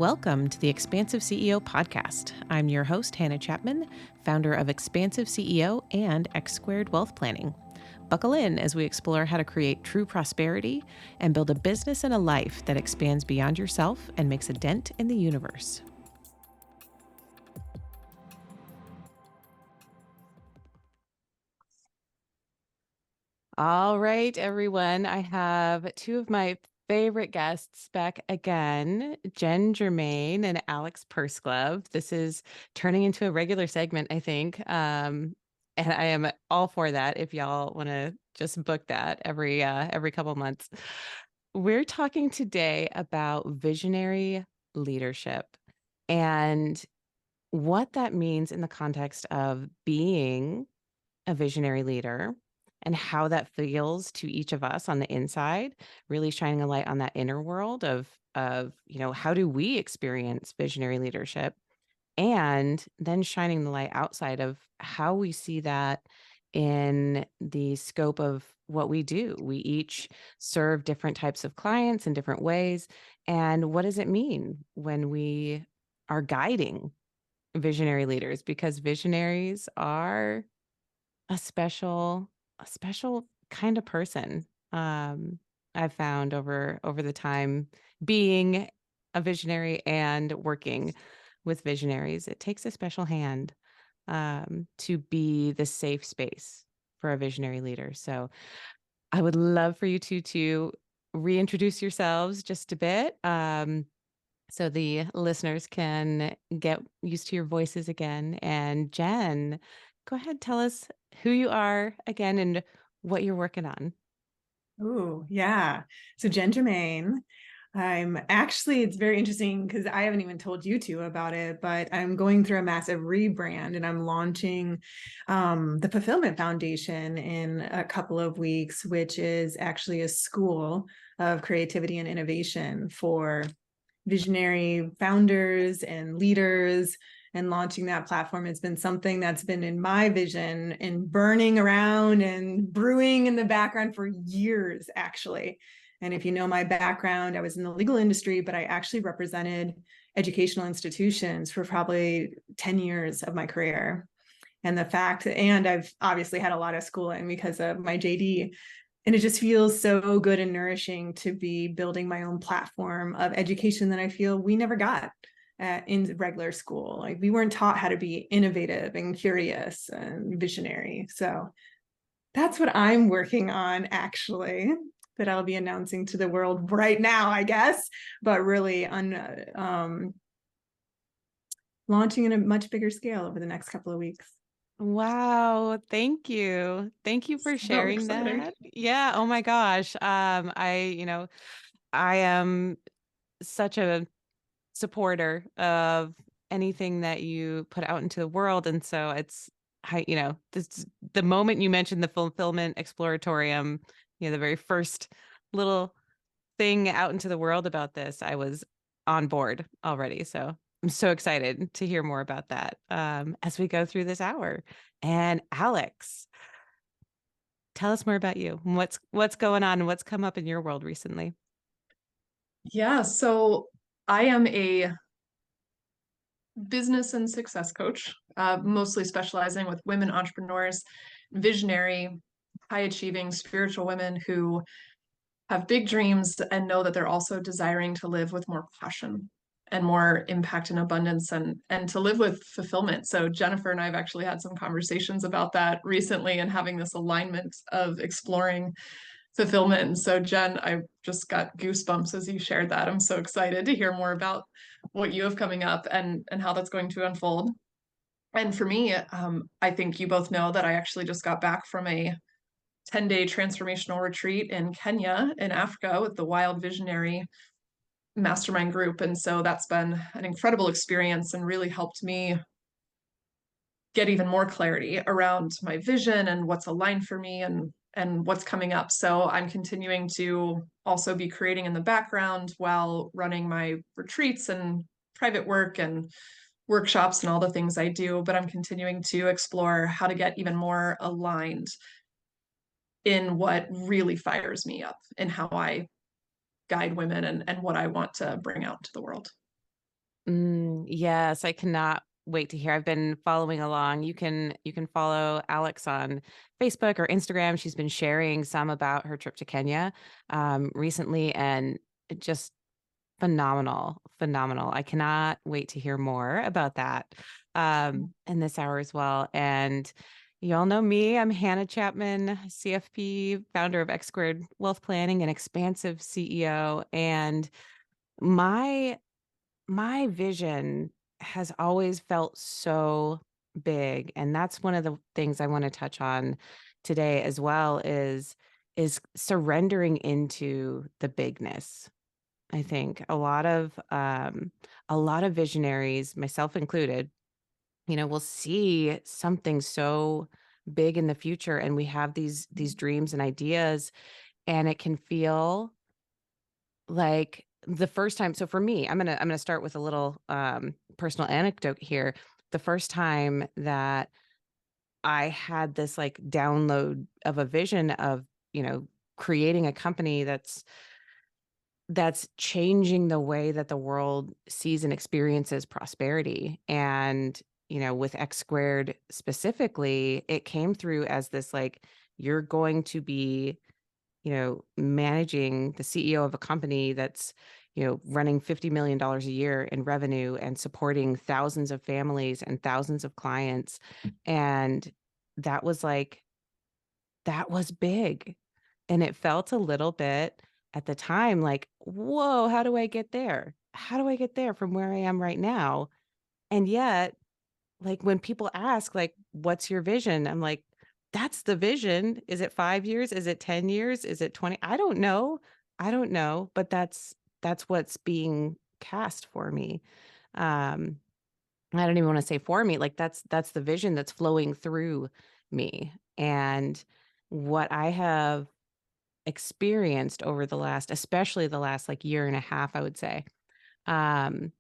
Welcome to the Expansive CEO podcast. I'm your host, Hannah Chapman, founder of Expansive CEO and X Squared Wealth Planning. Buckle in as we explore how to create true prosperity and build a business and a life that expands beyond yourself and makes a dent in the universe. All right, everyone. I have two of my favorite guests back again, Jenn Germaine and Alex Pursglove. This is turning into a regular segment, I think. And I am all for that if y'all want to just book that every couple months. We're talking today about visionary leadership and what that means in the context of being a visionary leader and how that feels to each of us on the inside, really shining a light on that inner world of how do we experience visionary leadership, and then shining the light outside of how we see that in the scope of what we do. We each serve different types of clients in different ways. And what does it mean when we are guiding visionary leaders? Because visionaries are a special kind of person. I've found over the time being a visionary and working with visionaries, it takes a special hand to be the safe space for a visionary leader. So I would love for you two to reintroduce yourselves just a bit, so the listeners can get used to your voices again. And Jenn, go ahead, tell us who you are again and what you're working on. Oh, yeah. So Jenn Germaine, it's very interesting because I haven't even told you two about it, but I'm going through a massive rebrand and I'm launching the Fulfillment Foundation in a couple of weeks, which is actually a school of creativity and innovation for visionary founders and leaders. And launching that platform has been something that's been in my vision and burning around and brewing in the background for years, actually. And if you know my background, I was in the legal industry, but I actually represented educational institutions for probably 10 years of my career. And I've obviously had a lot of schooling because of my JD. And it just feels so good and nourishing to be building my own platform of education that I feel we never got in regular school. Like, we weren't taught how to be innovative and curious and visionary. So that's what I'm working on, actually, that I'll be announcing to the world right now, I guess, but really launching in a much bigger scale over the next couple of weeks. Wow, thank you. Thank you for sharing that. Yeah, oh my gosh. I am such a supporter of anything that you put out into the world. And so the moment you mentioned the Fulfillment Exploratorium, the very first little thing out into the world about this, I was on board already. So I'm so excited to hear more about that as we go through this hour. And Alex, tell us more about you. What's going on and what's come up in your world recently? Yeah, so I am a business and success coach, mostly specializing with women entrepreneurs, visionary, high achieving spiritual women who have big dreams and know that they're also desiring to live with more passion and more impact and abundance and to live with fulfillment. So Jennifer and I have actually had some conversations about that recently and having this alignment of exploring fulfillment. And so Jenn, I just got goosebumps as you shared that. I'm so excited to hear more about what you have coming up and how that's going to unfold. And for me, I think you both know that I actually just got back from a 10-day transformational retreat in Kenya in Africa with the Wild Visionary Mastermind group. And so that's been an incredible experience and really helped me get even more clarity around my vision and what's aligned for me and what's coming up. So I'm continuing to also be creating in the background while running my retreats and private work and workshops and all the things I do, but I'm continuing to explore how to get even more aligned in what really fires me up and how I guide women and what I want to bring out to the world. Yes, I cannot wait to hear. I've been following along. You can follow Alex on Facebook or Instagram. She's been sharing some about her trip to Kenya recently, and just phenomenal, phenomenal. I cannot wait to hear more about that in this hour as well. And you all know me. I'm Hannah Chapman, CFP, founder of X Squared Wealth Planning and Expansive CEO. And my my vision has always felt so big, and that's one of the things I want to touch on today as well is surrendering into the bigness. I think a lot of visionaries, myself included, will see something so big in the future, and we have these dreams and ideas, and it can feel like the first time. So for me, I'm gonna start with a little personal anecdote here. The first time that I had this like download of a vision of, creating a company that's changing the way that the world sees and experiences prosperity. And, with X Squared specifically, it came through as this like, you're going to be, managing the CEO of a company that's, running $50 million a year in revenue and supporting thousands of families and thousands of clients. And that was like, that was big. And it felt a little bit at the time like, whoa, how do I get there? How do I get there from where I am right now? And yet, like when people ask, like, what's your vision? I'm like, that's the vision. Is it 5 years? Is it 10 years? Is it 20? I don't know. I don't know, but that's what's being cast for me. Um, I don't even want to say for me, like that's the vision that's flowing through me. And what I have experienced over the last, especially the last like year and a half, I would say, um,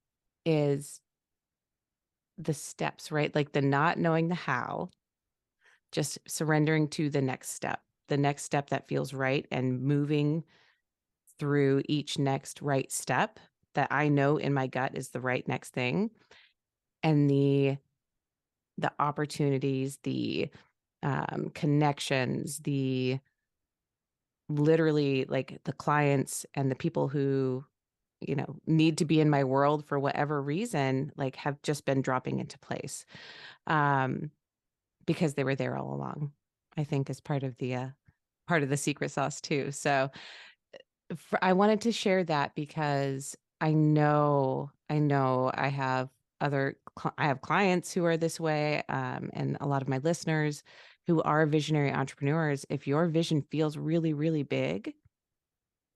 is the steps, right? Like the not knowing the how, just surrendering to the next step that feels right, and moving through each next right step that I know in my gut is the right next thing. And the opportunities, the connections, the literally like the clients and the people who, need to be in my world for whatever reason, like have just been dropping into place um, because they were there all along. I think is part of the secret sauce too. So I wanted to share that because I have I have clients who are this way, and a lot of my listeners who are visionary entrepreneurs. If your vision feels really, really big,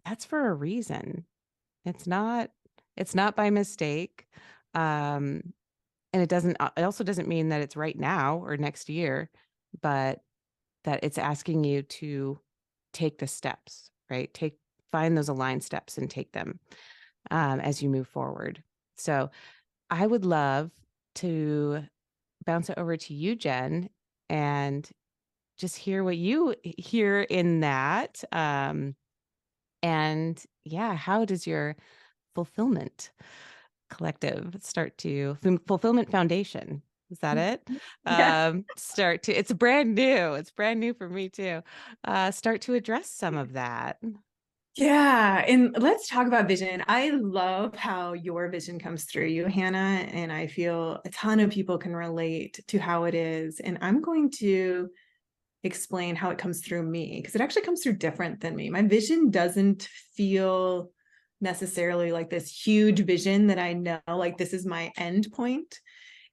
that's for a reason. It's not, it's not by mistake. Um, and it also doesn't mean that it's right now or next year, but that it's asking you to take the steps, right? Find those aligned steps and take them as you move forward. So I would love to bounce it over to you, Jenn, and just hear what you hear in that. And yeah, how does your fulfillment collective fulfillment foundation? Is that it? Yeah. It's brand new. It's brand new for me too. Start to address some of that. Yeah, and let's talk about vision. I love how your vision comes through you, Hannah, and I feel a ton of people can relate to how it is. And I'm going to explain how it comes through me because it actually comes through different than me. My vision doesn't feel necessarily like this huge vision that I know like this is my end point.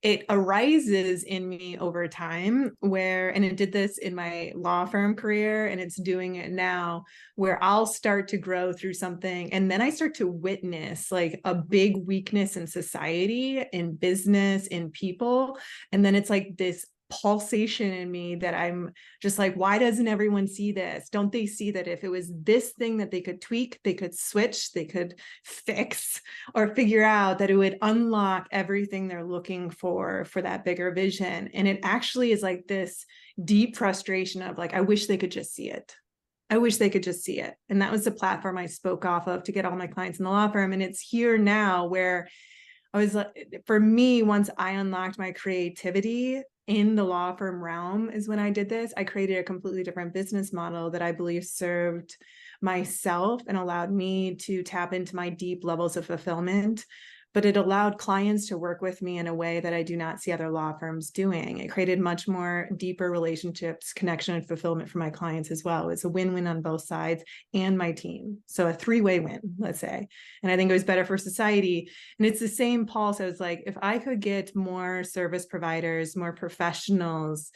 It arises in me over time and it did this in my law firm career and it's doing it now, where I'll start to grow through something and then I start to witness like a big weakness in society, in business, in people. And then it's like this pulsation in me that I'm just like, why doesn't everyone see this? Don't they see that if it was this thing that they could tweak, they could switch, they could fix or figure out, that it would unlock everything they're looking for that bigger vision? And it actually is like this deep frustration of like, I wish they could just see it. I wish they could just see it. And that was the platform I spoke off of to get all my clients in the law firm. And it's here now where I was like, for me, once I unlocked my creativity in the law firm realm is when I did this. I created a completely different business model that I believe served myself and allowed me to tap into my deep levels of fulfillment. But it allowed clients to work with me in a way that I do not see other law firms doing. It created much more deeper relationships, connection, and fulfillment for my clients as well. It's a win-win on both sides and my team. So a three-way win, let's say. And I think it was better for society. And it's the same pulse. I was like, if I could get more service providers, more professionals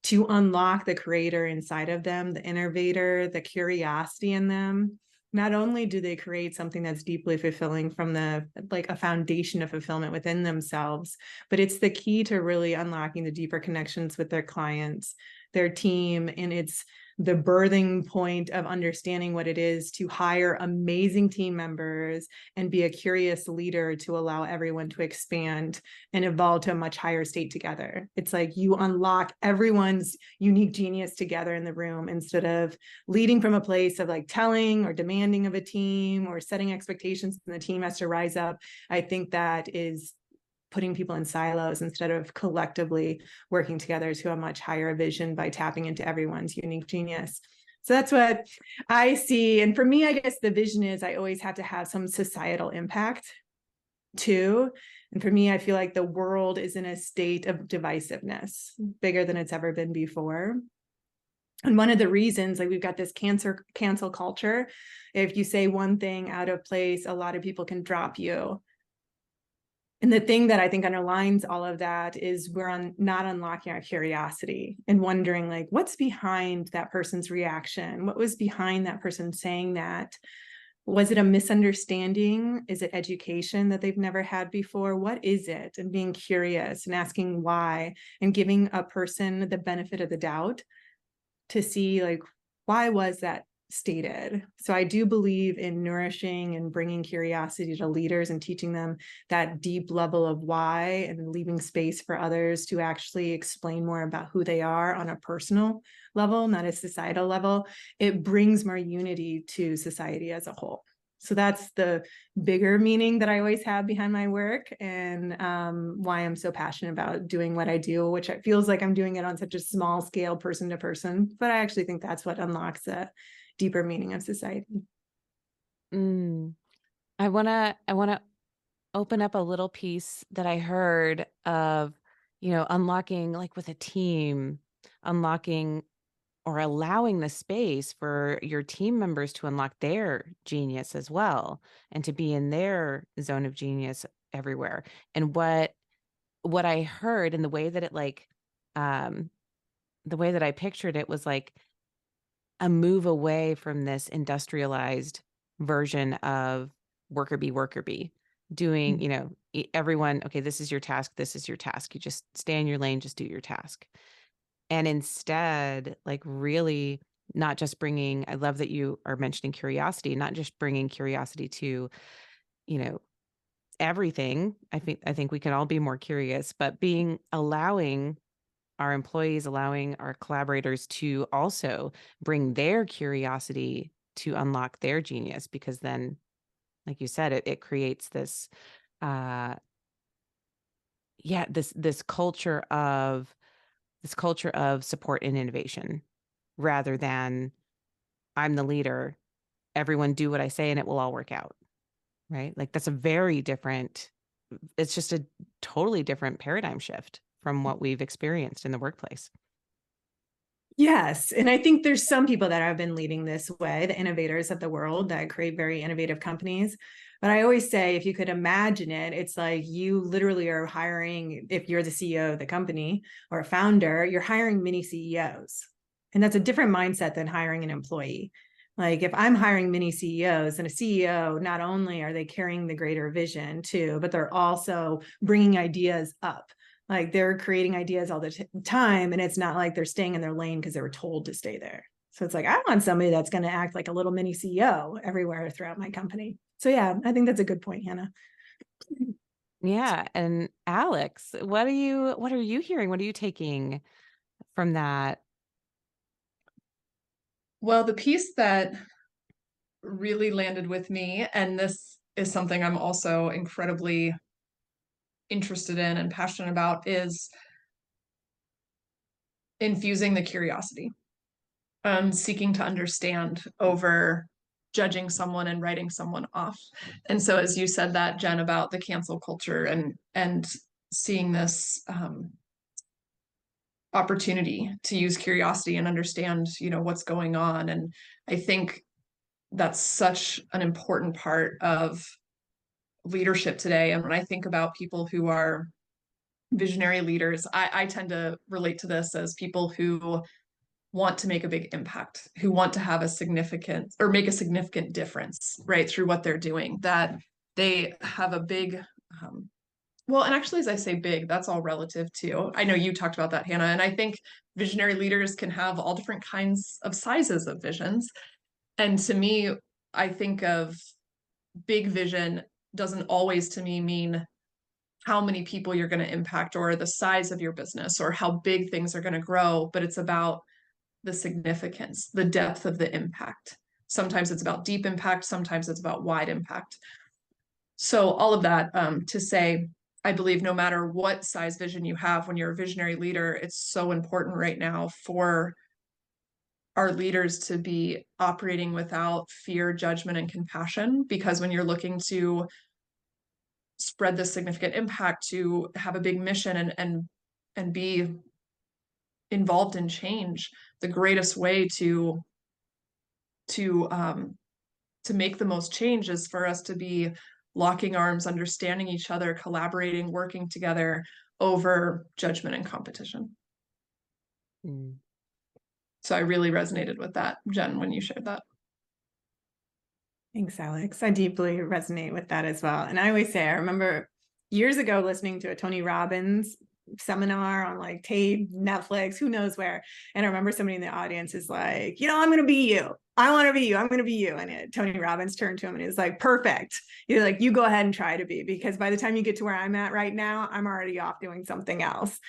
to unlock the creator inside of them, the innovator, the curiosity in them, not only do they create something that's deeply fulfilling from the like a foundation of fulfillment within themselves, but it's the key to really unlocking the deeper connections with their clients, their team, and it's the birthing point of understanding what it is to hire amazing team members and be a curious leader to allow everyone to expand and evolve to a much higher state together. It's like you unlock everyone's unique genius together in the room instead of leading from a place of like telling or demanding of a team or setting expectations and the team has to rise up. I think that is putting people in silos instead of collectively working together to a much higher vision by tapping into everyone's unique genius. So that's what I see. And for me, I guess the vision is I always have to have some societal impact too. And for me, I feel like the world is in a state of divisiveness, bigger than it's ever been before. And one of the reasons, like we've got this cancel culture, if you say one thing out of place, a lot of people can drop you. And the thing that I think underlines all of that is we're not unlocking our curiosity and wondering like, what's behind that person's reaction? What was behind that person saying that? Was it a misunderstanding? Is it education that they've never had before? What is it? And being curious and asking why and giving a person the benefit of the doubt to see like, why was that stated? So I do believe in nourishing and bringing curiosity to leaders and teaching them that deep level of why and leaving space for others to actually explain more about who they are on a personal level, not a societal level. It brings more unity to society as a whole. So that's the bigger meaning that I always have behind my work and why I'm so passionate about doing what I do, which it feels like I'm doing it on such a small scale, person to person. But I actually think that's what unlocks a deeper meaning of society. I wanna open up a little piece that I heard of, unlocking like with a team, unlocking or allowing the space for your team members to unlock their genius as well and to be in their zone of genius everywhere. And what I heard and the way that it um the way that I pictured it was like a move away from this industrialized version of worker bee doing, everyone, okay, this is your task, this is your task. You just stay in your lane, just do your task. And instead, like really not just bringing, I love that you are mentioning curiosity, not just bringing curiosity to, you know, everything. I think we can all be more curious, but allowing our employees, allowing our collaborators to also bring their curiosity to unlock their genius, because then, like you said, it creates this, uh, yeah, this culture of support and innovation, rather than I'm the leader, everyone do what I say and it will all work out, right? Like that's a very different. It's just a totally different paradigm shift from what we've experienced in the workplace. Yes. And I think there's some people that have been leading this way, the innovators of the world that create very innovative companies. But I always say, if you could imagine it, it's like you literally are hiring, if you're the CEO of the company or a founder, you're hiring mini CEOs. And that's a different mindset than hiring an employee. Like if I'm hiring mini CEOs and a CEO, not only are they carrying the greater vision too, but they're also bringing ideas up. Like they're creating ideas all the time. And it's not like they're staying in their lane because they were told to stay there. So it's like, I want somebody that's going to act like a little mini CEO everywhere throughout my company. So yeah, I think that's a good point, Hannah. Yeah. And Alex, what are you hearing? What are you taking from that? Well, the piece that really landed with me, and this is something I'm also incredibly interested in and passionate about is infusing the curiosity, seeking to understand over judging someone and writing someone off. And so, as you said that, Jen, about the cancel culture and seeing this opportunity to use curiosity and understand, what's going on. And I think that's such an important part of leadership today. And when I think about people who are visionary leaders, I tend to relate to this as people who want to make a big impact, who want to have a significant or make a significant difference, right, through what they're doing, that they have a big, well, and actually, as I say big, that's all relative too. I know you talked about that, Hannah, and I think visionary leaders can have all different kinds of sizes of visions. And to me, I think of big vision doesn't always to me mean how many people you're going to impact or the size of your business or how big things are going to grow, but it's about the significance, the depth of the impact. Sometimes it's about deep impact, sometimes it's about wide impact. So all of that to say, I believe no matter what size vision you have when you're a visionary leader, it's so important right now for our leaders to be operating without fear, judgment, and compassion, because when you're looking to spread this significant impact, to have a big mission and be involved in change, the greatest way to make the most change is for us to be locking arms, understanding each other, collaborating, working together over judgment and competition. Mm. So I really resonated with that, Jen, when you shared that. Thanks, Alex. I deeply resonate with that as well. And I always say, I remember years ago listening to a Tony Robbins seminar on like TAPE, Netflix, who knows where. And I remember somebody in the audience is like, I'm going to be you. I want to be you. I'm going to be you. And Tony Robbins turned to him and he was like, perfect. You're like, you go ahead and try to be, because by the time you get to where I'm at right now, I'm already off doing something else.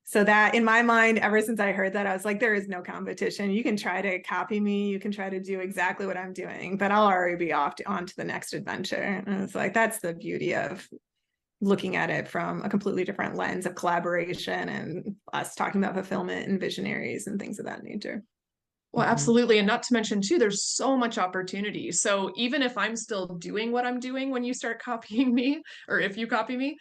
So that in my mind, ever since I heard that, I was like, there is no competition. You can try to copy me. You can try to do exactly what I'm doing, but I'll already be off on to the next adventure. And it's like, that's the beauty of looking at it from a completely different lens of collaboration and us talking about fulfillment and visionaries and things of that nature. Well, absolutely. And not to mention too, there's so much opportunity. So even if I'm still doing what I'm doing when you start copying me, or if you copy me,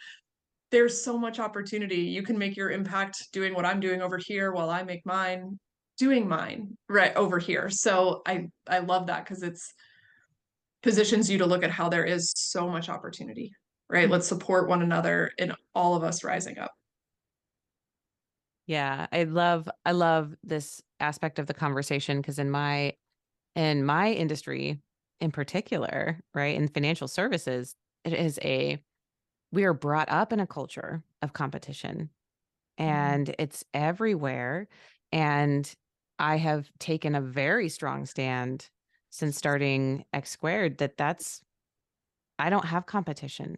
there's so much opportunity. You can make your impact doing what I'm doing over here while I make mine doing mine right over here. So I love that, because it's positions you to look at how there is so much opportunity, right? Let's support one another in all of us rising up. Yeah, I love this aspect of the conversation, because in my industry in particular, right, in financial services, we are brought up in a culture of competition, and it's everywhere. And I have taken a very strong stand since starting X Squared that I don't have competition.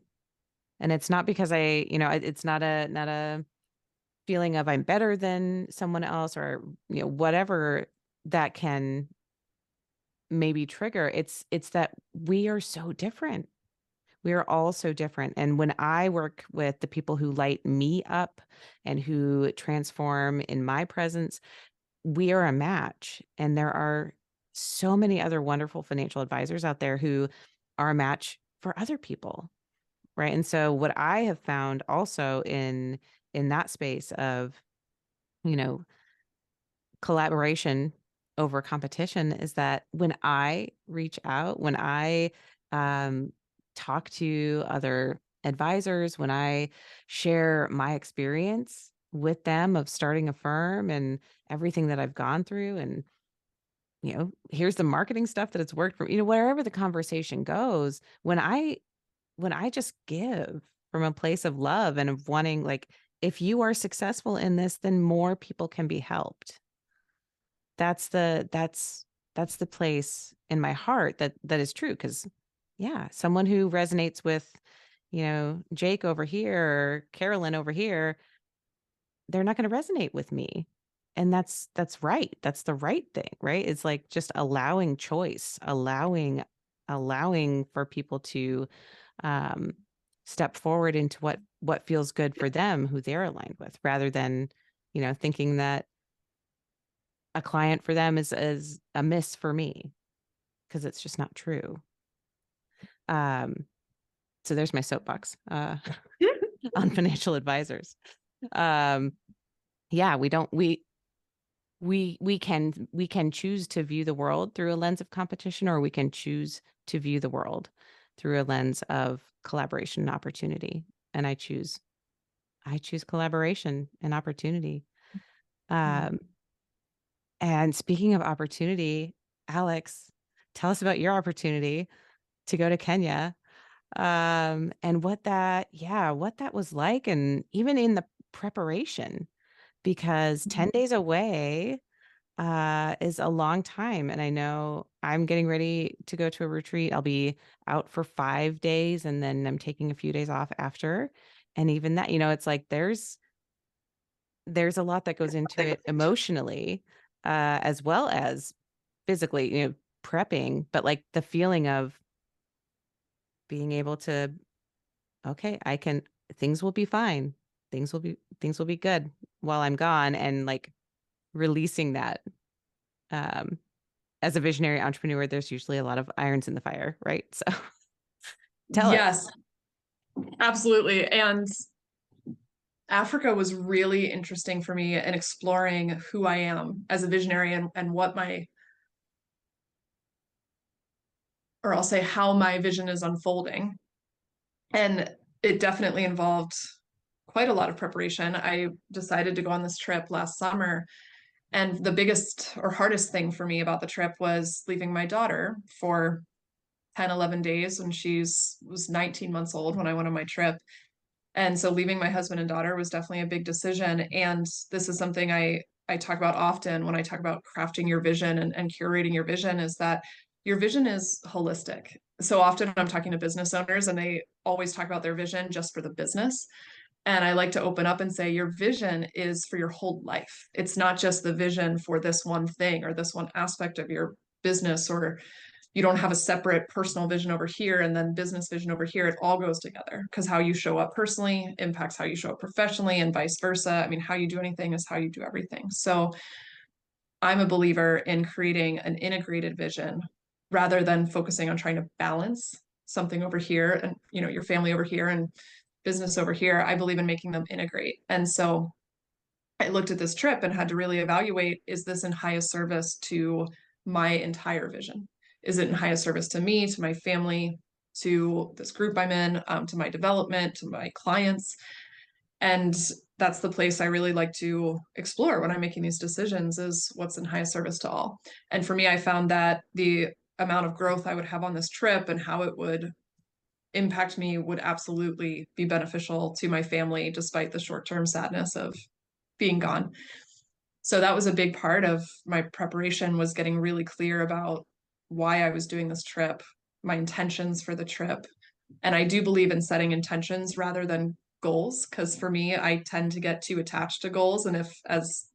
And it's not because it's not a feeling of I'm better than someone else, or whatever that can maybe trigger. It's that we are so different. We are all so different. And when I work with the people who light me up and who transform in my presence, we are a match. And there are so many other wonderful financial advisors out there who are a match for other people. Right. And so what I have found also in that space of, collaboration over competition is that when I reach out, when I talk to other advisors, when I share my experience with them of starting a firm and everything that I've gone through, and here's the marketing stuff that it's worked for, wherever the conversation goes, when I just give from a place of love and of wanting, like, if you are successful in this, then more people can be helped. That's the place in my heart that is true. Because someone who resonates with, Jake over here or Carolyn over here, they're not going to resonate with me. And that's right. That's the right thing, right? It's like just allowing choice, allowing for people to step forward into what feels good for them, who they're aligned with, rather than, thinking that a client for them is a miss for me, because it's just not true. So there's my soapbox on financial advisors. Yeah, we can choose to view the world through a lens of competition, or we can choose to view the world through a lens of collaboration and opportunity. And I choose collaboration and opportunity. And speaking of opportunity, Alex, tell us about your opportunity to go to Kenya, and what that was like, and even in the preparation, because 10 days away is a long time. And I know I'm getting ready to go to a retreat. I'll be out for 5 days, and then I'm taking a few days off after. And even that, it's like there's a lot that goes into it emotionally, as well as physically, prepping, but like the feeling of being able to, okay, things will be fine. Things will be good while I'm gone, and like releasing that. As a visionary entrepreneur, there's usually a lot of irons in the fire, right? So tell us. Yes, absolutely. And Africa was really interesting for me in exploring who I am as a visionary, and what or I'll say how my vision is unfolding. And it definitely involved quite a lot of preparation. I decided to go on this trip last summer, and the biggest or hardest thing for me about the trip was leaving my daughter for 10, 11 days when was 19 months old when I went on my trip. And so leaving my husband and daughter was definitely a big decision. And this is something I talk about often when I talk about crafting your vision and curating your vision, is that your vision is holistic. So often I'm talking to business owners, and they always talk about their vision just for the business. And I like to open up and say, your vision is for your whole life. It's not just the vision for this one thing or this one aspect of your business, or you don't have a separate personal vision over here and then business vision over here. It all goes together, because how you show up personally impacts how you show up professionally, and vice versa. I mean, how you do anything is how you do everything. So I'm a believer in creating an integrated vision rather than focusing on trying to balance something over here and, your family over here and business over here. I believe in making them integrate. And so I looked at this trip and had to really evaluate, is this in highest service to my entire vision? Is it in highest service to me, to my family, to this group I'm in, to my development, to my clients? And that's the place I really like to explore when I'm making these decisions, is what's in highest service to all. And for me, I found that the amount of growth I would have on this trip and how it would impact me would absolutely be beneficial to my family, despite the short-term sadness of being gone. So that was a big part of my preparation, was getting really clear about why I was doing this trip, my intentions for the trip. And I do believe in setting intentions rather than goals, because for me, I tend to get too attached to goals. And if, as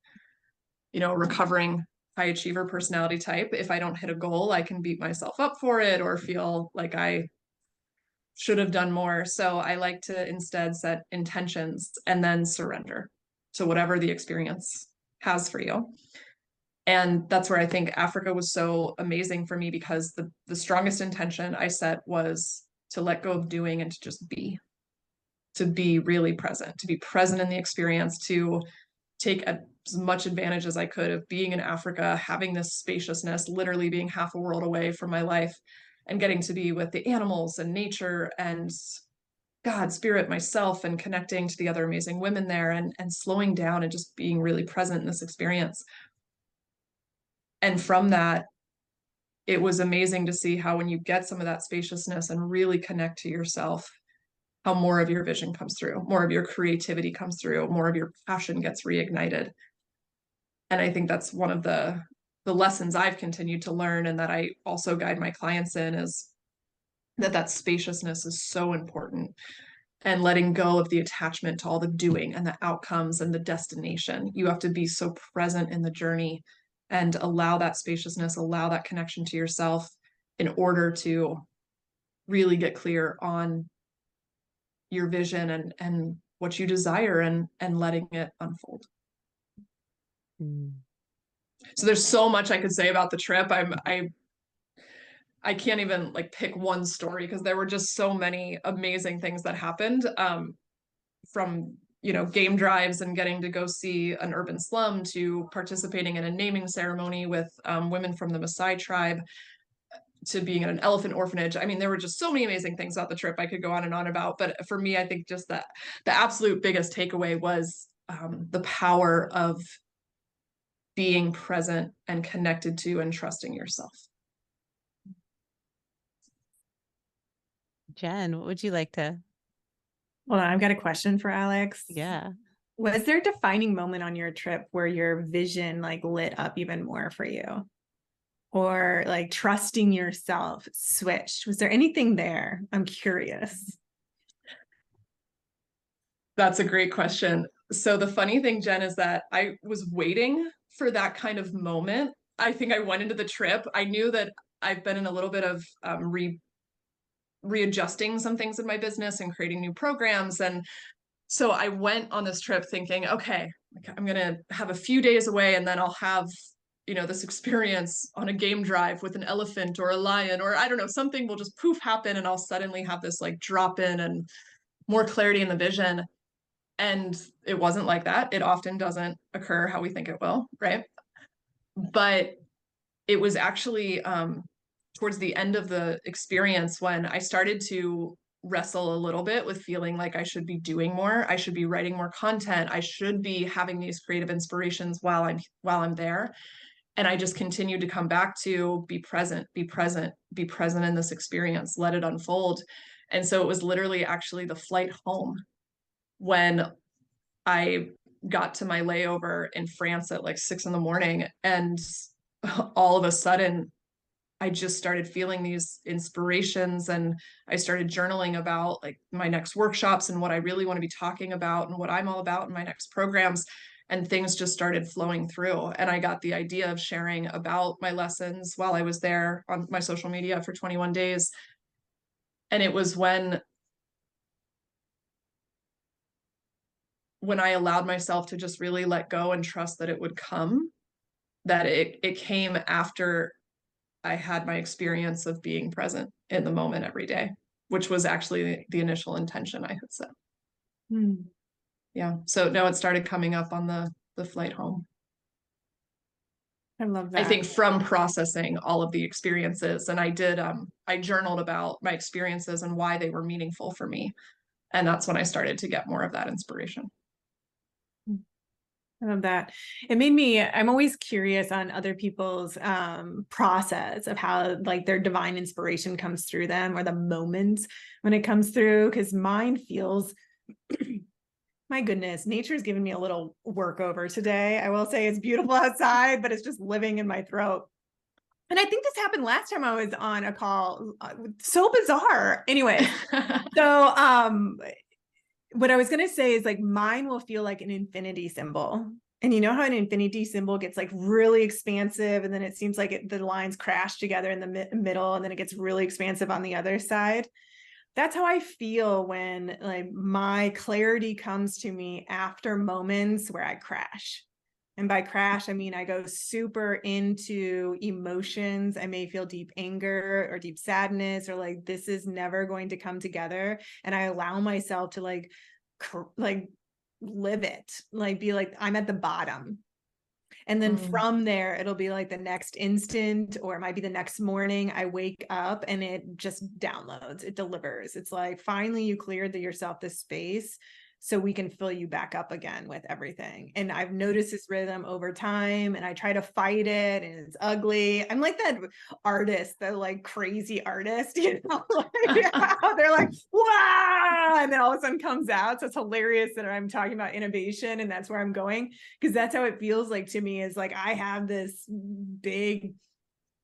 a recovering high achiever personality type, if I don't hit a goal, I can beat myself up for it or feel like I should have done more. So I like to instead set intentions and then surrender to whatever the experience has for you. And that's where I think Africa was so amazing for me, because the strongest intention I set was to let go of doing and to just be, to be really present, to be present in the experience, to take as much advantage as I could of being in Africa, having this spaciousness, literally being half a world away from my life, and getting to be with the animals and nature and God, spirit, myself, and connecting to the other amazing women there, and slowing down and just being really present in this experience. And from that, it was amazing to see how, when you get some of that spaciousness and really connect to yourself, how more of your vision comes through, more of your creativity comes through, more of your passion gets reignited. And I think that's one of the lessons I've continued to learn, and that I also guide my clients in, is that spaciousness is so important, and letting go of the attachment to all the doing and the outcomes and the destination. You have to be so present in the journey and allow that spaciousness, allow that connection to yourself, in order to really get clear on your vision and what you desire and letting it unfold. Mm. So there's so much I could say about the trip. I can't even like pick one story because there were just so many amazing things that happened, from, you know, game drives and getting to go see an urban slum to participating in a naming ceremony with women from the Maasai tribe to being in an elephant orphanage. I mean, there were just so many amazing things about the trip I could go on and on about. But for me, I think just that the absolute biggest takeaway was the power of being present and connected to and trusting yourself. Jenn, what would you like to? Hold on, I've got a question for Alex. Yeah. Was there a defining moment on your trip where your vision like lit up even more for you? Or like trusting yourself switched? Was there anything there? I'm curious. That's a great question. So the funny thing, Jenn, is that I was waiting for that kind of moment. I think I went into the trip. I knew that I've been in a little bit of readjusting some things in my business and creating new programs. And so I went on this trip thinking, okay, I'm going to have a few days away and then I'll have, you know, this experience on a game drive with an elephant or a lion, or I don't know, something will just poof happen and I'll suddenly have this like drop in and more clarity in the vision. And it wasn't like that. It often doesn't occur how we think it will, right? But it was actually towards the end of the experience when I started to wrestle a little bit with feeling like I should be doing more. I should be writing more content. I should be having these creative inspirations while I'm there. And I just continued to come back to be present, be present, be present in this experience, let it unfold. And so it was literally actually the flight home when I got to my layover in France at like 6 a.m. and all of a sudden I just started feeling these inspirations and I started journaling about like my next workshops and what I really want to be talking about and what I'm all about in my next programs. And things just started flowing through. And I got the idea of sharing about my lessons while I was there on my social media for 21 days. And it was when I allowed myself to just really let go and trust that it would come, that it came after I had my experience of being present in the moment every day, which was actually the initial intention I had set. Yeah. So no, it started coming up on the flight home. I love that. I think from processing all of the experiences, and I journaled about my experiences and why they were meaningful for me. And that's when I started to get more of that inspiration. I love that. It made me, I'm always curious on other people's process of how like their divine inspiration comes through them or the moments when it comes through. Because mine feels, my goodness, nature's given me a little workover today. I will say it's beautiful outside, but it's just living in my throat. And I think this happened last time I was on a call. So bizarre. Anyway, so what I was going to say is like mine will feel like an infinity symbol. And you know how an infinity symbol gets like really expansive and then it seems like the lines crash together in the middle and then it gets really expansive on the other side. That's how I feel when like my clarity comes to me after moments where I crash. And by crash, I mean, I go super into emotions. I may feel deep anger or deep sadness or like, this is never going to come together. And I allow myself to like live it, like be like, I'm at the bottom. And then from there, it'll be like the next instant, or it might be the next morning. I wake up and it just downloads, it delivers. It's like, finally, you cleared yourself this space so we can fill you back up again with everything. And I've noticed this rhythm over time and I try to fight it and it's ugly. I'm like that artist, the like crazy artist, you know, like, they're like, wow, and then all of a sudden comes out. So it's hilarious that I'm talking about innovation and that's where I'm going, because that's how it feels like to me, is like I have this big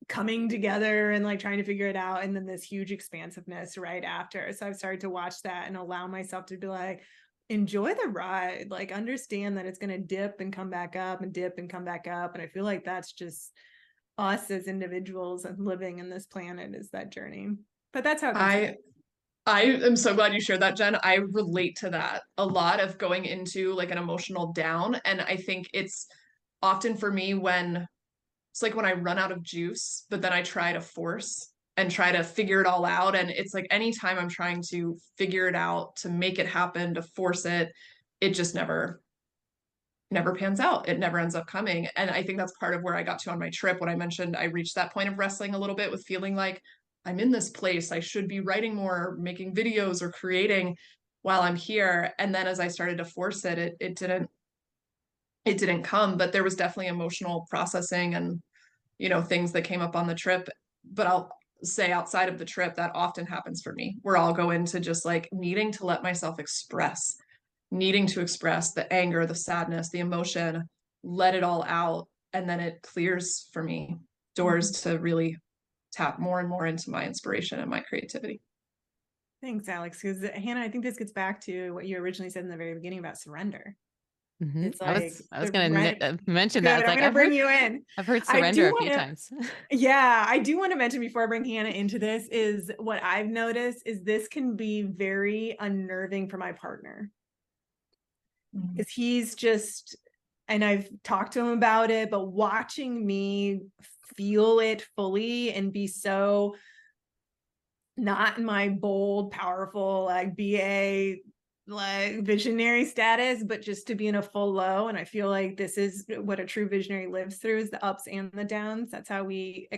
coming together and like trying to figure it out, and then this huge expansiveness right after. So I've started to watch that and allow myself to be like, enjoy the ride, like understand that it's going to dip and come back up and dip and come back up. And I feel like that's just us as individuals and living in this planet is that journey. But that's how it I am so glad you shared that, Jen. I relate to that a lot of going into like an emotional down. And I think it's often for me when it's like when I run out of juice, but then I try to force and try to figure it all out. And it's like anytime I'm trying to figure it out, to make it happen, to force it, it just never pans out. It never ends up coming. And I think that's part of where I got to on my trip when I mentioned I reached that point of wrestling a little bit with feeling like I'm in this place. I should be writing more, making videos or creating while I'm here. And then as I started to force it, it didn't come, but there was definitely emotional processing and, you know, things that came up on the trip. But I'll say outside of the trip, that often happens for me, where I'll go into just like needing to let myself express, needing to express the anger, the sadness, the emotion, let it all out. And then it clears for me doors to really tap more and more into my inspiration and my creativity. Thanks, Alex. Because Hannah, I think this gets back to what you originally said in the very beginning about surrender. It's like I was going to mention that. Good. It's I'm like going to bring you in. I've heard I surrender do a few want to, times. yeah, I do want to mention before I bring Hannah into this is what I've noticed is this can be very unnerving for my partner. Because he's just, and I've talked to him about it, but watching me feel it fully and be so not in my bold, powerful, like BA, like visionary status, but just to be in a full low. And I feel like this is what a true visionary lives through, is the ups and the downs. That's how we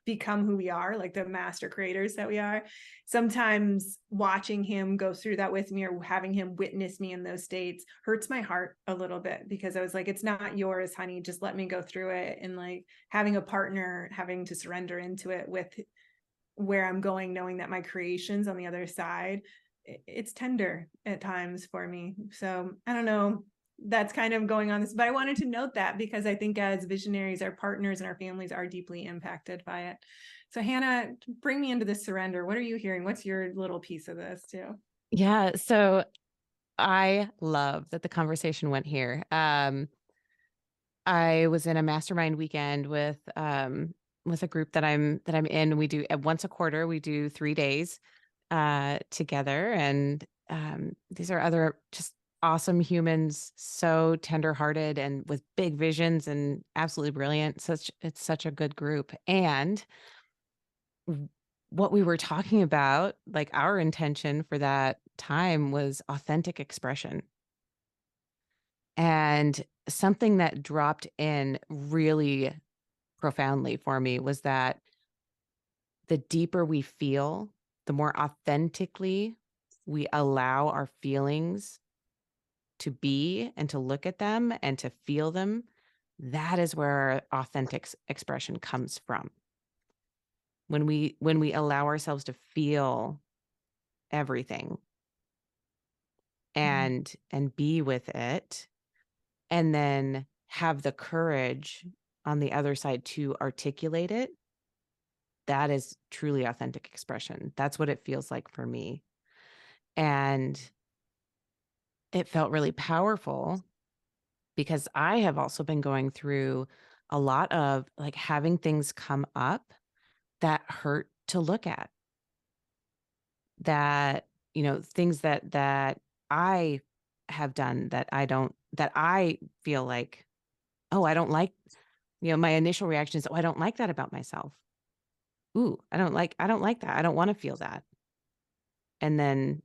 become who we are, like the master creators that we are. Sometimes watching him go through that with me or having him witness me in those states hurts my heart a little bit, because I was like, it's not yours, honey, just let me go through it. And like having a partner, having to surrender into it with where I'm going, knowing that my creation's on the other side, it's tender at times for me. So I don't know, that's kind of going on this, but I wanted to note that because I think as visionaries, our partners and our families are deeply impacted by it. So Hannah, bring me into this surrender. What are you hearing? What's your little piece of this too? Yeah. So I love that the conversation went here. I was in a mastermind weekend with a group that I'm in. We do once a quarter, we do 3 days together. And these are other just awesome humans, so tenderhearted and with big visions and absolutely brilliant. It's such a good group. And what we were talking about, like our intention for that time, was authentic expression. And something that dropped in really profoundly for me was that the deeper we feel, the more authentically we allow our feelings to be and to look at them and to feel them. That is where our authentic expression comes from. When we allow ourselves to feel everything and be with it, and then have the courage on the other side to articulate it, that is truly authentic expression. That's what it feels like for me. And it felt really powerful because I have also been going through a lot of like having things come up that hurt to look at, that, you know, things that I have done that I feel like, oh, I don't like, you know, my initial reaction is, oh, I don't like that about myself. Ooh, I don't like that. I don't want to feel that. And then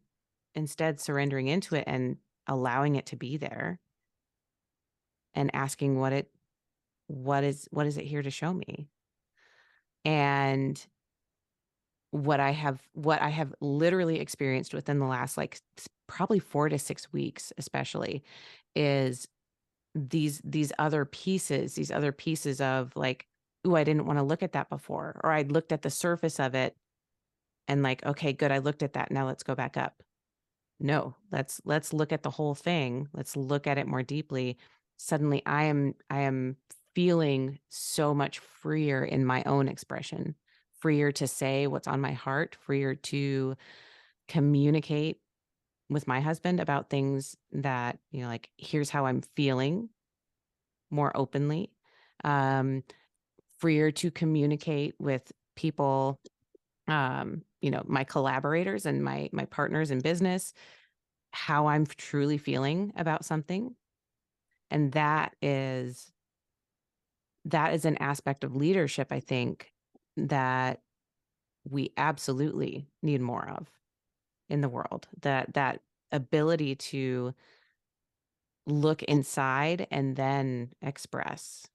instead surrendering into it and allowing it to be there and asking what is it here to show me? And what I have literally experienced within the last like probably 4 to 6 weeks, especially, is these other pieces of like, ooh, I didn't want to look at that before, or I'd looked at the surface of it and like, okay, good, I looked at that. Now let's go back up. No, let's look at the whole thing. Let's look at it more deeply. Suddenly I am feeling so much freer in my own expression, freer to say what's on my heart, freer to communicate with my husband about things that, you know, like, here's how I'm feeling more openly, freer to communicate with people my collaborators and my partners in business, how I'm truly feeling about something. And that is an aspect of leadership, I think, that we absolutely need more of in the world. That ability to look inside and then express,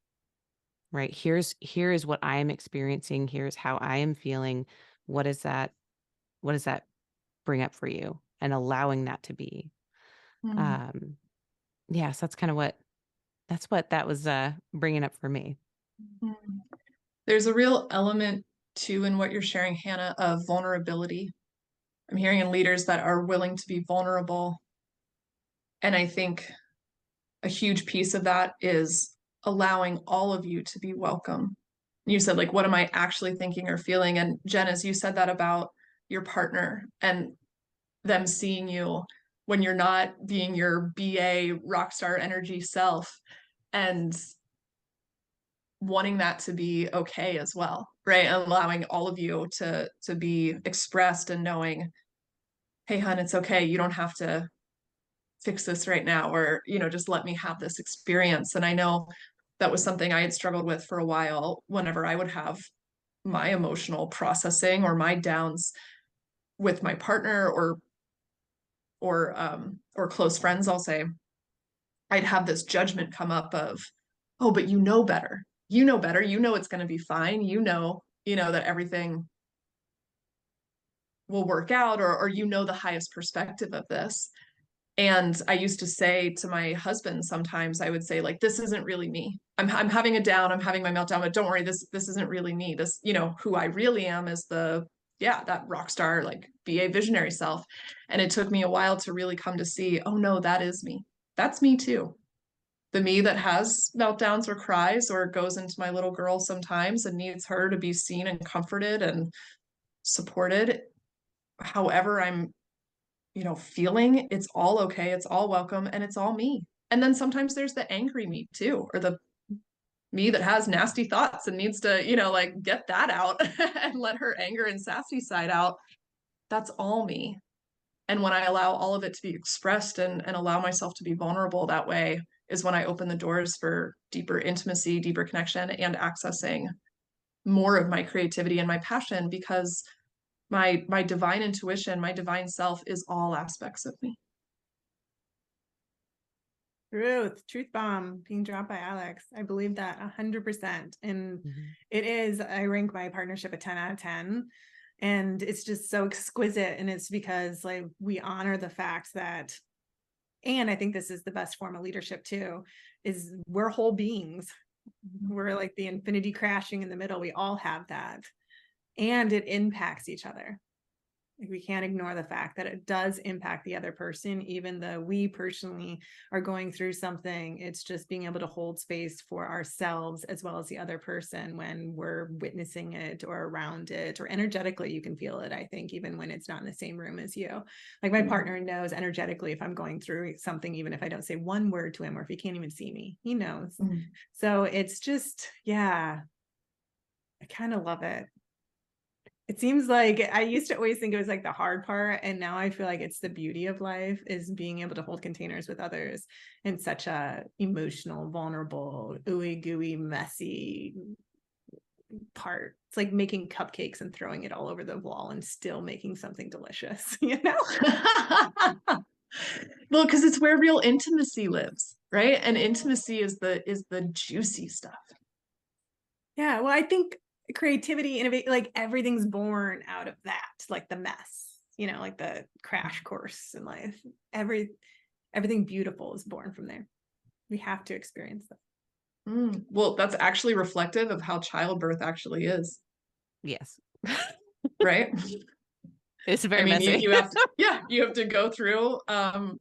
right? Here is what I am experiencing. Here's how I am feeling. What does that bring up for you? And allowing that to be. Yes, that's kind of what that was bringing up for me. There's a real element too in what you're sharing, Hannah, of vulnerability. I'm hearing in leaders that are willing to be vulnerable. And I think a huge piece of that is allowing all of you to be welcome. You said, like, what am I actually thinking or feeling? And Jenn, as you said that about your partner and them seeing you when you're not being your BA rock star energy self, and wanting that to be okay as well, right? And allowing all of you to be expressed and knowing, hey, hun, it's okay. You don't have to fix this right now, or, just let me have this experience. And I know that was something I had struggled with for a while. Whenever I would have my emotional processing or my downs with my partner or close friends, I'll say, I'd have this judgment come up of, oh, but you know better. You know better. You know it's going to be fine. That everything will work out, or the highest perspective of this. And I used to say to my husband, sometimes I would say, like, this isn't really me. I'm having a down, I'm having my meltdown, but don't worry, this isn't really me. This, who I really am is that rock star, like, BA visionary self. And it took me a while to really come to see, oh no, that is me. That's me too. The me that has meltdowns or cries or goes into my little girl sometimes and needs her to be seen and comforted and supported. However I'm feeling, it's all okay, it's all welcome, and it's all me. And then sometimes there's the angry me too, or the me that has nasty thoughts and needs to, like, get that out and let her anger and sassy side out. That's all me. And when I allow all of it to be expressed and allow myself to be vulnerable that way is when I open the doors for deeper intimacy, deeper connection, and accessing more of my creativity and my passion, because my divine intuition, my divine self is all aspects of me. Truth bomb being dropped by Alex. I believe that 100%. And it is, I rank my partnership a 10 out of 10. And it's just so exquisite. And it's because, like, we honor the fact that, and I think this is the best form of leadership too, is we're whole beings. We're like the infinity crashing in the middle. We all have that. And it impacts each other. We can't ignore the fact that it does impact the other person, even though we personally are going through something. It's just being able to hold space for ourselves as well as the other person when we're witnessing it or around it, or energetically, you can feel it, I think, even when it's not in the same room as you. Like, my partner knows energetically if I'm going through something, even if I don't say one word to him, or if he can't even see me, he knows. So it's just, yeah, I kind of love it. It seems like I used to always think it was like the hard part. And now I feel like it's the beauty of life, is being able to hold containers with others in such a emotional, vulnerable, ooey gooey, messy part. It's like making cupcakes and throwing it all over the wall and still making something delicious, Well, because it's where real intimacy lives, right? And intimacy is the juicy stuff. Yeah, well, I think creativity, innovate, like, everything's born out of that, like the mess, like the crash course in life. Everything beautiful is born from there. We have to experience that. Well, that's actually reflective of how childbirth actually is. Yes. Right? It's very messy. You have to, you have to go through the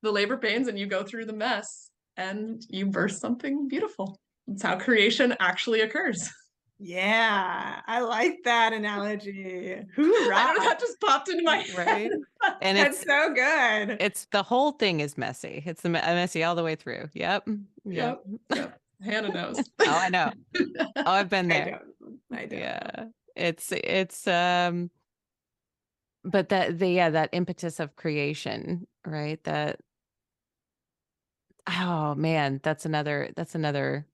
labor pains, and you go through the mess, and you birth something beautiful. It's how creation actually occurs. Yeah, I like that analogy. Hoorah! I don't know, that just popped into my head. And that's so good. It's the whole thing is messy. It's messy all the way through. Yep. Hannah knows. Oh, I know. Oh, I've been there. I don't. Yeah. It's but that impetus of creation, right? That, oh man, that's another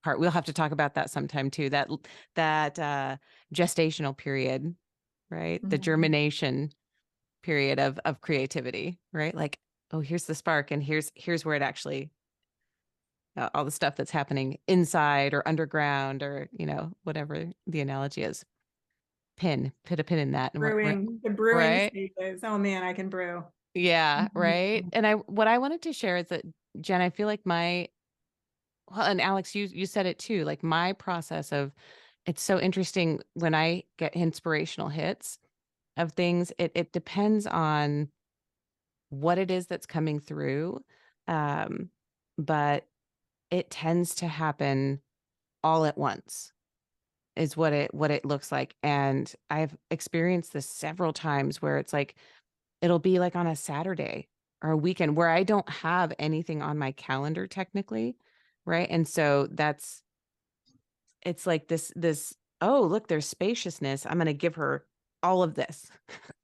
part. We'll have to talk about that sometime too. That gestational period, right? The Mhm. germination period of creativity, right? Like, oh, here's the spark, and here's where it actually, all the stuff that's happening inside or underground, or whatever the analogy is. Put a pin in that, and The brewing right. stages. Oh man, I can brew. Yeah, right. Mhm. And what I wanted to share is that, Jen, I feel like well, and Alex, you said it too, like my process of, it's so interesting when I get inspirational hits of things, it depends on what it is that's coming through. Um, but it tends to happen all at once, is what it looks like. And I've experienced this several times where it's like, it'll be like on a Saturday or a weekend where I don't have anything on my calendar technically, right? And so it's like this, oh, look, there's spaciousness. I'm going to give her all of this.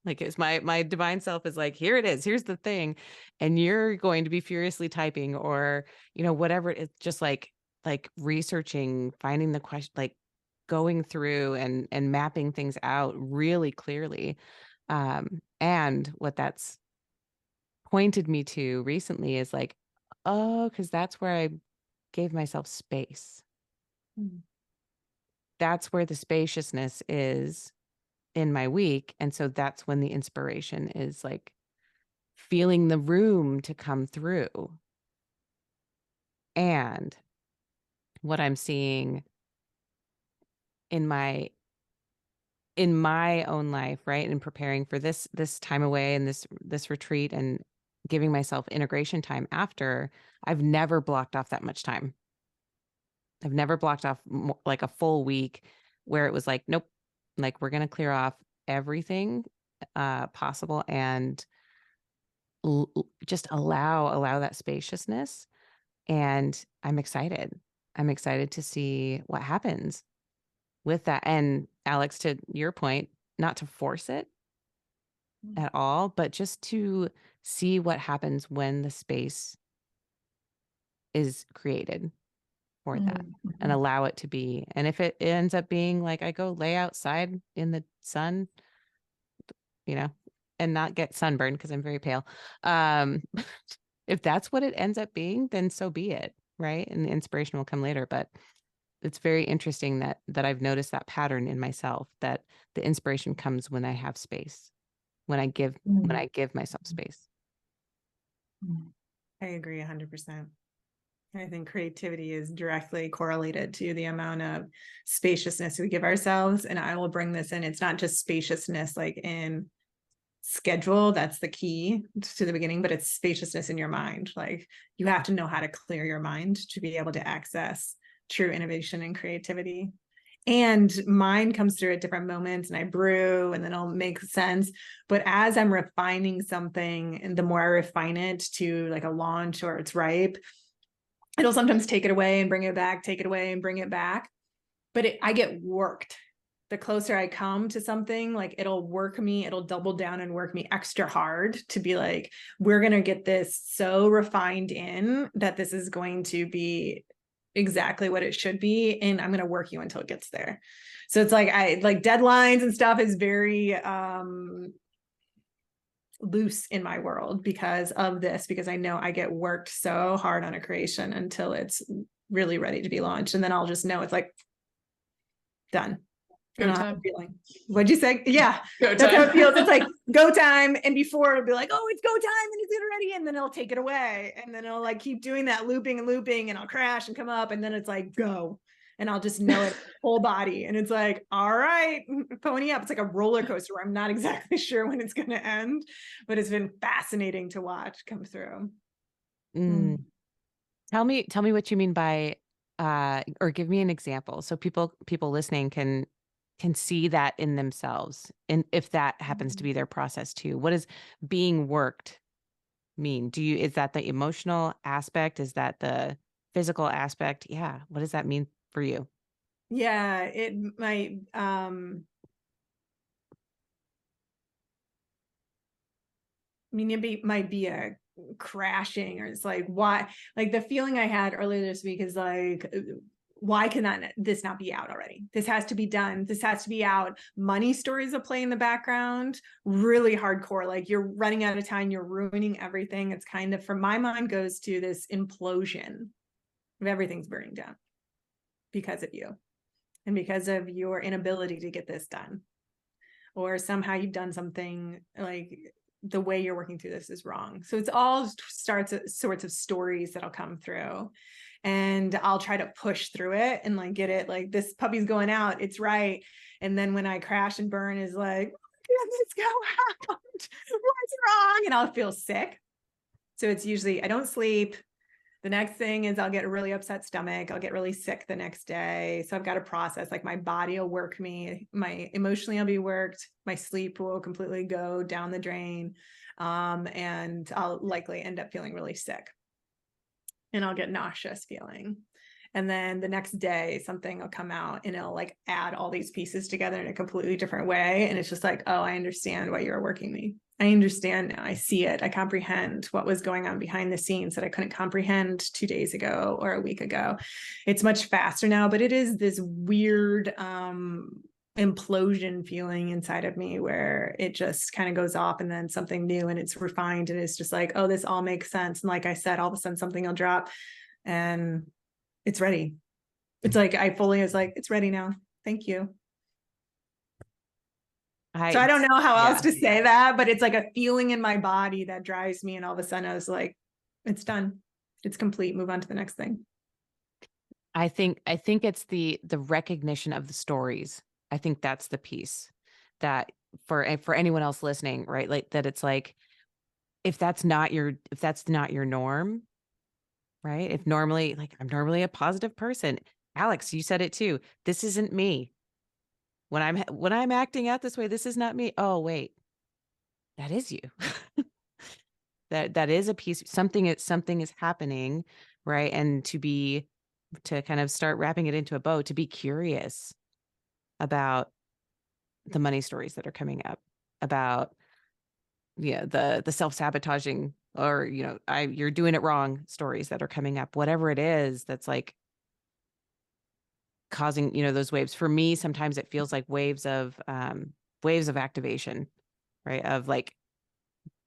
Like, it's my divine self is like, here it is. Here's the thing. And you're going to be furiously typing, or, whatever. It's just like researching, finding the question, like going through and mapping things out really clearly. And what that's pointed me to recently is like, oh, because that's where I gave myself space. Mm. That's where the spaciousness is in my week. And so that's when the inspiration is like feeling the room to come through. And what I'm seeing in my own life, right? And preparing for this time away and this retreat, and giving myself integration time after, I've never blocked off that much time. I've never blocked off like a full week where it was like, nope, like we're going to clear off everything possible, and just allow that spaciousness. And I'm excited to see what happens with that. And Alex, to your point, not to force it at all, but just to see what happens when the space is created for that, and Mhm. allow it to be. And if it ends up being like I go lay outside in the sun, you know, and not get sunburned because I'm very pale. Um, if that's what it ends up being, then so be it, right? And the inspiration will come later. But it's very interesting that I've noticed that pattern in myself, that the inspiration comes when I have space, when I give myself space. I agree 100%. I think creativity is directly correlated to the amount of spaciousness we give ourselves. And I will bring this in. It's not just spaciousness like in schedule, that's the key to the beginning, but it's spaciousness in your mind. Like, you have to know how to clear your mind to be able to access true innovation and creativity. And mine comes through at different moments, and I brew and then it'll make sense. But as I'm refining something, and the more I refine it to like a launch or it's ripe, it'll sometimes take it away and bring it back, take it away and bring it back. But I get worked. The closer I come to something, like it'll work me, it'll double down and work me extra hard to be like, we're going to get this so refined in that this is going to be exactly what it should be. And I'm going to work you until it gets there. So it's like, I like deadlines and stuff is very, loose in my world because of this, because I know I get worked so hard on a creation until it's really ready to be launched. And then I'll just know it's like done. Go And I'll have a time. feeling. What'd you say? Yeah, Go that's how it time. feels. It's like go time. And before it'll be like, oh, it's go time and it's ready. And then it'll take it away. And then it'll like keep doing that looping and looping, and I'll crash and come up. And then it's like, go. And I'll just know it whole body. And it's like, all right, pony up. It's like a roller coaster where I'm not exactly sure when it's going to end, but it's been fascinating to watch come through. Mm. Tell me what you mean by, or give me an example so people listening can see that in themselves, and if that happens to be their process too. What does being worked mean? Is that the emotional aspect? Is that the physical aspect? Yeah. What does that mean for you? Yeah, it might, mean, might be a crashing, or it's like, why, like the feeling I had earlier this week is like, why can this not be out already? This has to be done. This has to be out. Money stories will play in the background, really hardcore. Like you're running out of time, you're ruining everything. It's kind of, from my mind, goes to this implosion of everything's burning down because of you and because of your inability to get this done. Or somehow you've done something, like the way you're working through this is wrong. So it's all sorts of stories that'll come through, and I'll try to push through it and like get it, like this puppy's going out, it's right. And then when I crash and burn is like, let's go out. What's wrong? And I'll feel sick. So it's usually, I don't sleep. The next thing is I'll get a really upset stomach. I'll get really sick the next day. So I've got to process, like my body will work me, my emotionally I'll be worked. My sleep will completely go down the drain. And I'll likely end up feeling really sick, and I'll get nauseous feeling. And then the next day something will come out and it'll like add all these pieces together in a completely different way. And it's just like, oh, I understand why you're working me. I understand now. I see it. I comprehend what was going on behind the scenes that I couldn't comprehend 2 days ago or a week ago. It's much faster now, but it is this weird implosion feeling inside of me where it just kind of goes off, and then something new, and it's refined, and it's just like, oh, this all makes sense. And like I said, all of a sudden something will drop and it's ready. It's like, I fully was like, it's ready now. Thank you. So I don't know how else to say that, but it's like a feeling in my body that drives me. And all of a sudden I was like, it's done. It's complete. Move on to the next thing. I think it's the recognition of the stories. I think that's the piece that for anyone else listening, right? Like that it's like, if that's not your norm, right? If normally, like, I'm normally a positive person. Alex, you said it too. This isn't me. When I'm acting out this way, this is not me. Oh, wait. That is you. That is a piece. Something is happening, right? And to kind of start wrapping it into a bow, to be curious about the money stories that are coming up, about the self-sabotaging, or you're doing it wrong stories that are coming up, whatever it is that's like causing those waves. For me, sometimes it feels like waves of activation, right? Of like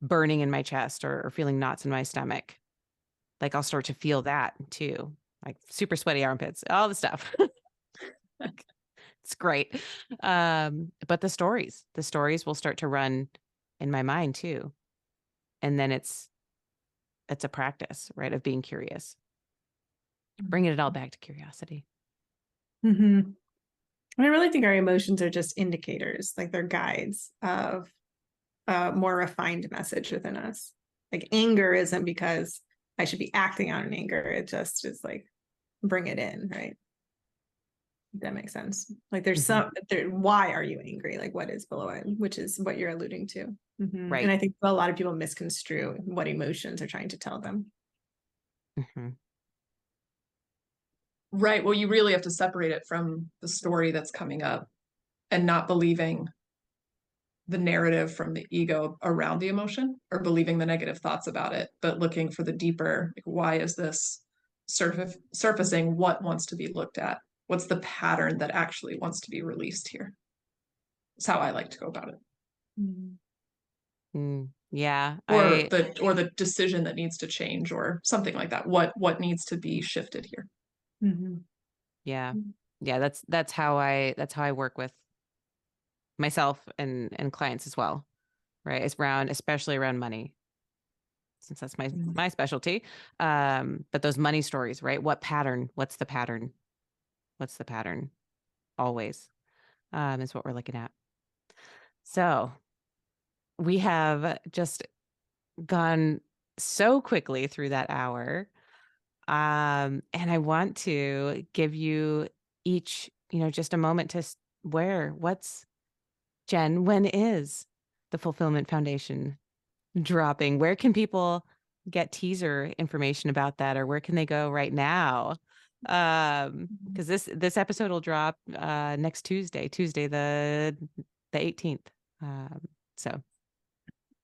burning in my chest, or feeling knots in my stomach. Like I'll start to feel that too, like super sweaty armpits, all the stuff. It's great. But the stories will start to run in my mind too. And then it's a practice, right, of being curious, bringing it all back to curiosity. Mm-hmm. I really think our emotions are just indicators, like they're guides of a more refined message within us. Like anger isn't because I should be acting out in anger. It just is like, bring it in, right? That makes sense. Like there's why are you angry? Like what is below it, which is what you're alluding to. Mm-hmm. Right. And I think a lot of people misconstrue what emotions are trying to tell them. Mm-hmm. Right. Well, you really have to separate it from the story that's coming up, and not believing the narrative from the ego around the emotion, or believing the negative thoughts about it, but looking for the deeper, like, why is this surfacing? What wants to be looked at? What's the pattern that actually wants to be released here? That's how I like to go about it. Yeah. Or the decision that needs to change, or something like that. What needs to be shifted here? Yeah. Yeah. That's how I work with myself and clients as well. Right. It's especially around money, since that's my specialty. But those money stories, right? What's the pattern? Always, is what we're looking at. So we have just gone so quickly through that hour. And I want to give you each, just a moment to Jenn, when is the Fulfillment Foundation dropping? Where can people get teaser information about that, or where can they go right now? Because this episode will drop next Tuesday the 18th. So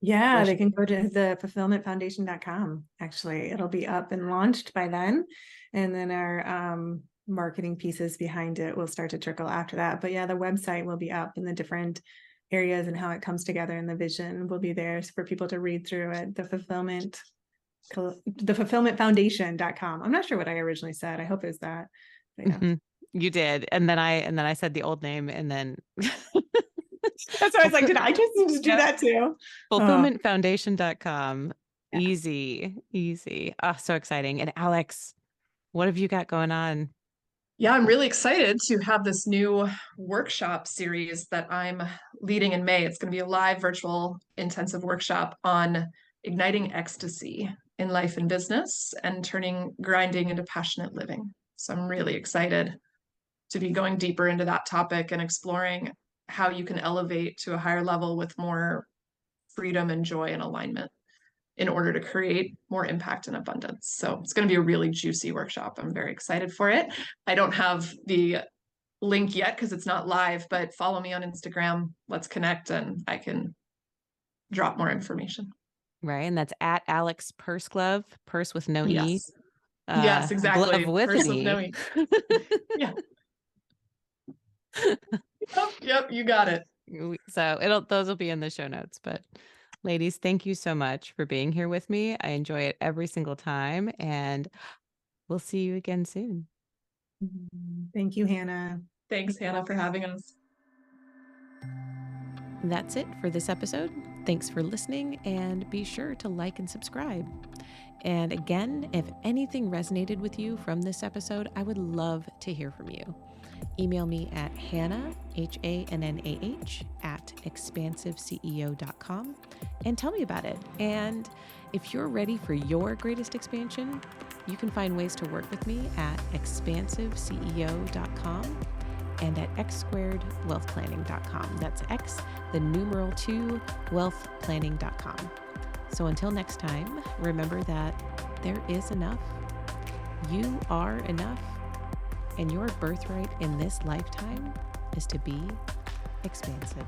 Yeah, Where they should- can go to the fulfillmentfoundation.com. Actually, it'll be up and launched by then. And then our marketing pieces behind it will start to trickle after that. But yeah, the website will be up in the different areas and how it comes together, and the vision will be there for people to read through it. The fulfillmentfoundation.com. I'm not sure what I originally said. I hope it's that. But yeah. Mhm. You did. And then I said the old name, and then That's why I was like, did I just do Yeah. that too? fulfillmentfoundation.com. Yeah. Easy. Oh, so exciting. And Alex, what have you got going on? Yeah, I'm really excited to have this new workshop series that I'm leading in May. It's going to be a live virtual intensive workshop on igniting ecstasy in life and business and turning grinding into passionate living. So I'm really excited to be going deeper into that topic and exploring how you can elevate to a higher level with more freedom and joy and alignment in order to create more impact and abundance. So it's going to be a really juicy workshop. I'm very excited for it. I don't have the link yet because it's not live, but follow me on Instagram. Let's connect and I can drop more information. Right. And that's at Alex Pursglove, purse with no E. Yes. Yes, exactly. Glove with Purse an with E. no E. Yeah. Yep, you got it. So those will be in the show notes. But ladies, thank you so much for being here with me. I enjoy it every single time, and we'll see you again soon. Thank you, Hannah. Thanks, Hannah, for having us. That's it for this episode. Thanks for listening, and be sure to like and subscribe. And again, if anything resonated with you from this episode, I would love to hear from you. Email me at Hannah, HANNAH, @expansiveceo.com and tell me about it. And if you're ready for your greatest expansion, you can find ways to work with me at expansiveceo.com and at x2wealthplanning.com. That's X, the numeral 2, wealthplanning.com. So until next time, remember that there is enough. You are enough. And your birthright in this lifetime is to be expansive.